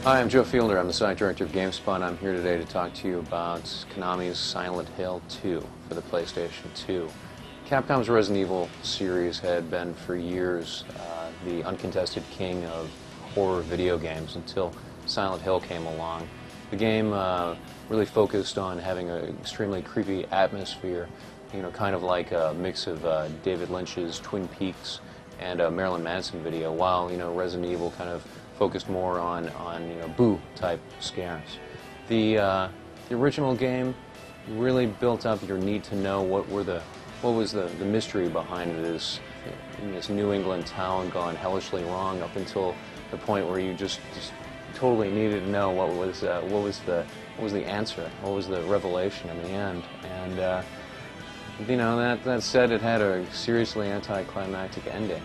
Hi, I'm Joe Fielder. I'm the site director of GameSpot. I'm here today to talk to you about Konami's Silent Hill 2 for the PlayStation 2. Capcom's Resident Evil series had been for years the uncontested king of horror video games until Silent Hill came along. The game really focused on having an extremely creepy atmosphere, kind of like a mix of David Lynch's Twin Peaks and a Marilyn Manson video, while Resident Evil kind of focused more on boo type scares. The original game really built up your need to know what was the mystery behind this New England town gone hellishly wrong, up until the point where you just totally needed to know what was the answer, what was the revelation in the end. And that said, it had a seriously anticlimactic ending.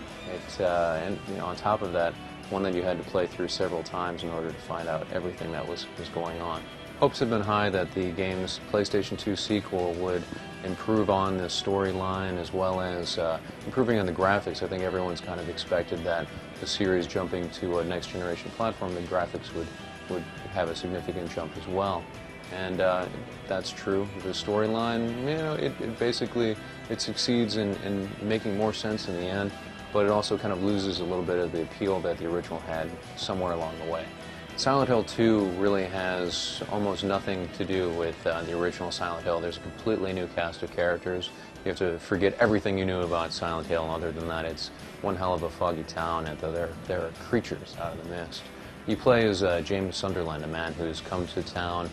And on top of that, one that you had to play through several times in order to find out everything that was going on. Hopes have been high that the game's PlayStation 2 sequel would improve on the storyline as well as improving on the graphics. I think everyone's kind of expected that the series jumping to a next generation platform, the graphics would have a significant jump as well. And that's true. The storyline, it basically succeeds in making more sense in the end, but it also kind of loses a little bit of the appeal that the original had somewhere along the way. Silent Hill 2 really has almost nothing to do with the original Silent Hill. There's a completely new cast of characters. You have to forget everything you knew about Silent Hill. Other than that, it's one hell of a foggy town, and there are creatures out of the mist. You play as James Sunderland, a man who's come to town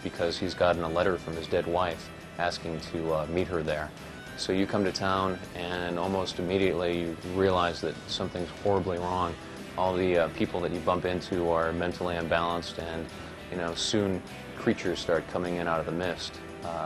because he's gotten a letter from his dead wife asking to meet her there. So you come to town, and almost immediately you realize that something's horribly wrong. All the people that you bump into are mentally unbalanced, and soon creatures start coming in out of the mist.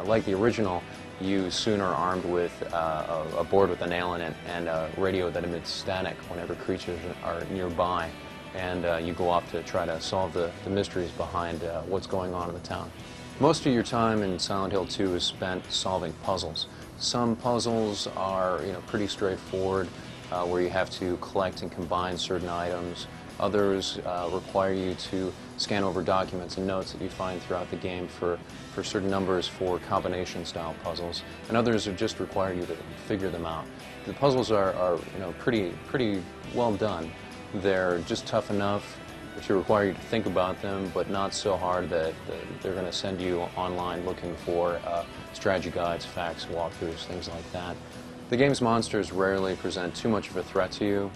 Like the original, you soon are armed with a board with a nail in it and a radio that emits static whenever creatures are nearby, and you go off to try to solve the mysteries behind what's going on in the town. Most of your time in Silent Hill 2 is spent solving puzzles. Some puzzles are pretty straightforward, where you have to collect and combine certain items. Others require you to scan over documents and notes that you find throughout the game for certain numbers for combination-style puzzles, and others just require you to figure them out. The puzzles are pretty well done. They're just tough enough to require you to think about them, but not so hard that they're going to send you online looking for strategy guides, facts, walkthroughs, things like that. The game's monsters rarely present too much of a threat to you.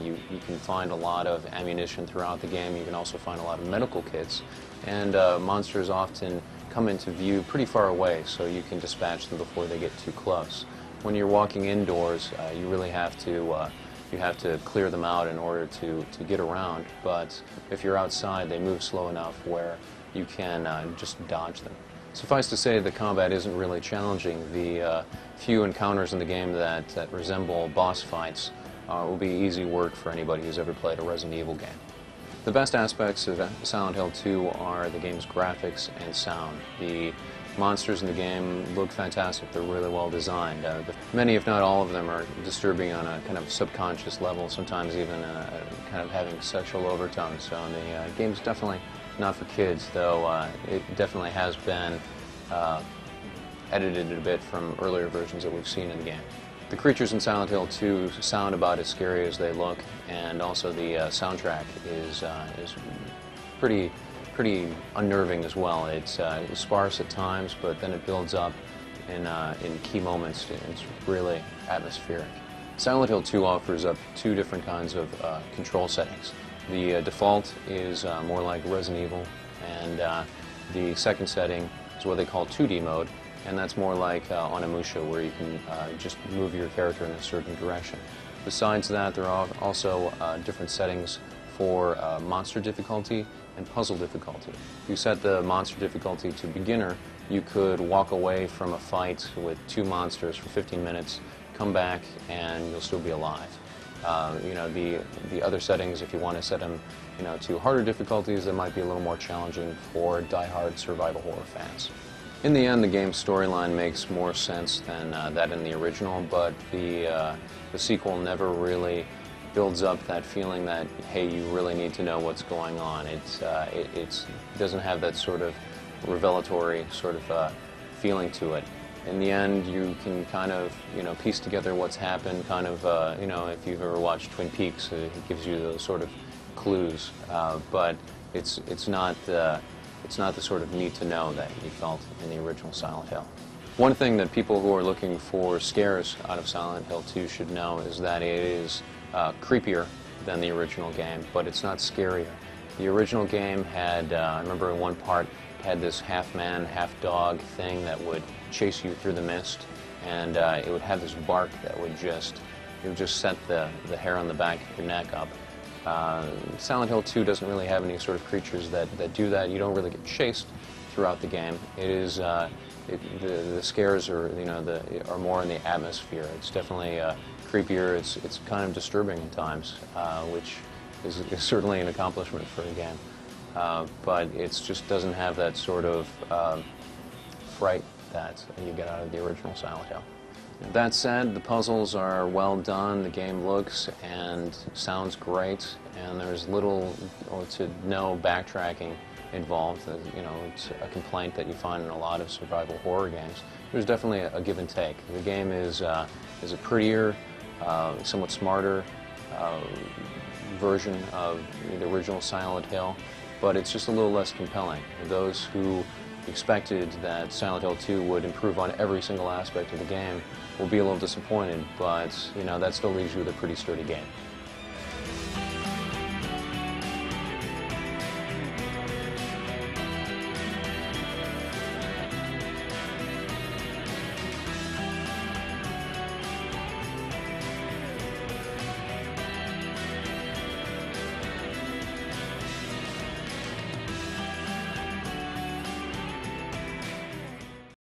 You can find a lot of ammunition throughout the game. You can also find a lot of medical kits, and monsters often come into view pretty far away, so you can dispatch them before they get too close. When you're walking indoors, you really have to clear them out in order to get around, but if you're outside, they move slow enough where you can just dodge them. Suffice to say, the combat isn't really challenging. The few encounters in the game that resemble boss fights will be easy work for anybody who's ever played a Resident Evil game. The best aspects of Silent Hill 2 are the game's graphics and sound. The monsters in the game look fantastic. They're really well designed. Many, if not all of them, are disturbing on a kind of subconscious level, sometimes even kind of having sexual overtones. So the game's definitely not for kids, though it definitely has been edited a bit from earlier versions that we've seen in the game. The creatures in Silent Hill 2 sound about as scary as they look, and also the soundtrack is pretty unnerving as well. It's sparse at times, but then it builds up in key moments. It's really atmospheric. Silent Hill 2 offers up two different kinds of control settings. The default is more like Resident Evil, and the second setting is what they call 2D mode, and that's more like Onimusha, where you can just move your character in a certain direction. Besides that, there are also different settings for monster difficulty and puzzle difficulty. If you set the monster difficulty to beginner, you could walk away from a fight with two monsters for 15 minutes, come back, and you'll still be alive. The other settings, if you want to set them to harder difficulties, that might be a little more challenging for die-hard survival horror fans. In the end, the game's storyline makes more sense than that in the original, but the sequel never really builds up that feeling that, hey, you really need to know what's going on. It doesn't have that sort of revelatory sort of feeling to it. In the end, you can kind of, piece together what's happened, kind of, if you've ever watched Twin Peaks, it gives you those sort of clues, but it's not the sort of need to know that you felt in the original Silent Hill. One thing that people who are looking for scares out of Silent Hill 2 should know is that it is creepier than the original game, but it's not scarier. The original game had, I remember in one part, had this half-man, half-dog thing that would chase you through the mist, and it would have this bark that would just set the hair on the back of your neck up. Silent Hill 2 doesn't really have any sort of creatures that do that. You don't really get chased throughout the game. It is the scares are are more in the atmosphere. It's definitely creepier. It's kind of disturbing at times, which is certainly an accomplishment for a game. But it just doesn't have that sort of fright that you get out of the original Silent Hill. That said, the puzzles are well done, the game looks and sounds great, and there's little or to no backtracking involved. It's a complaint that you find in a lot of survival horror games. There's definitely a give and take. The game is a prettier, somewhat smarter version of the original Silent Hill, but it's just a little less compelling. Those who expected that Silent Hill 2 would improve on every single aspect of the game will be a little disappointed, but that still leaves you with a pretty sturdy game.